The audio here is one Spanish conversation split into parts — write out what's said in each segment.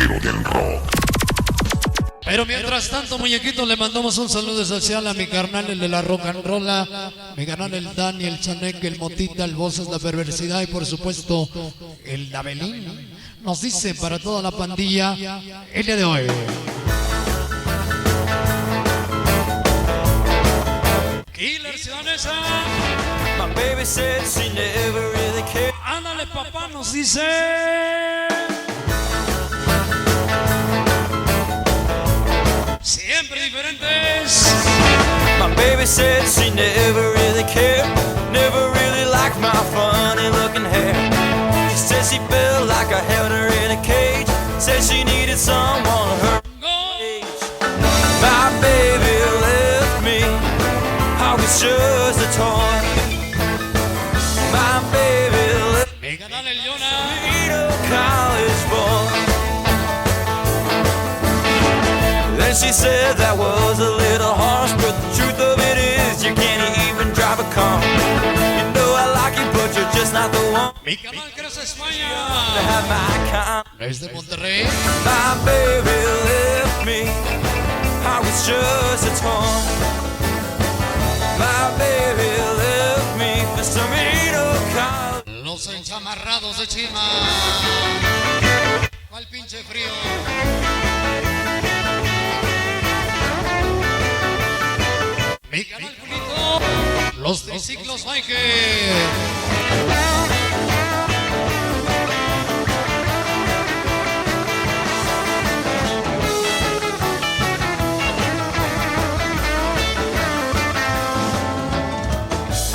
mensajero del rock. Pero mientras tanto, muñequito, le mandamos un saludo especial a mi carnal, el de la rock and rolla, mi carnal, el Dani, el Chaneque, el Motita, el Voces, la Perversidad y por supuesto el Dabelín. Nos dice para toda la pandilla el día de hoy. Killer Ciudadesa. Ándale, papá, nos dice. Siempre diferentes. My baby said she never really cared, never really liked my funny looking hair. She said she felt like I held her in a cage, said she needed someone her age. My baby left me, I was just a toy. My baby left me, a college boy. Then she said that was a little harsh, but the truth of it is you can't even drive a car. You know I like you, but you're just not the one. Mi canal Crece España. To have my kind. Desde Monterrey. My baby left me, I was just a toy. My baby left me for some college. Los enchamarrados de Chima. ¿Cuál pinche frío? Mi canal Julito, los triciclos Mike.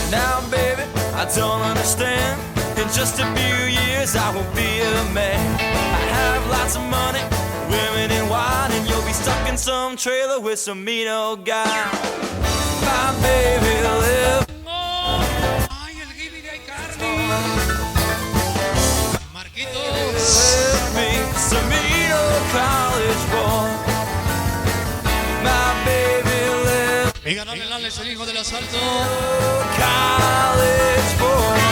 Now baby, I don't understand. In just a few years I will be a man. I have lots of money, women and wine, and you'll be stuck in some trailer with some mean old guy. My baby left. Ay, el Gibi de Carly. Marquitos. Left me, some mean old college boy. My baby left. Mi canal el Alex, el hijo del asalto. College boy.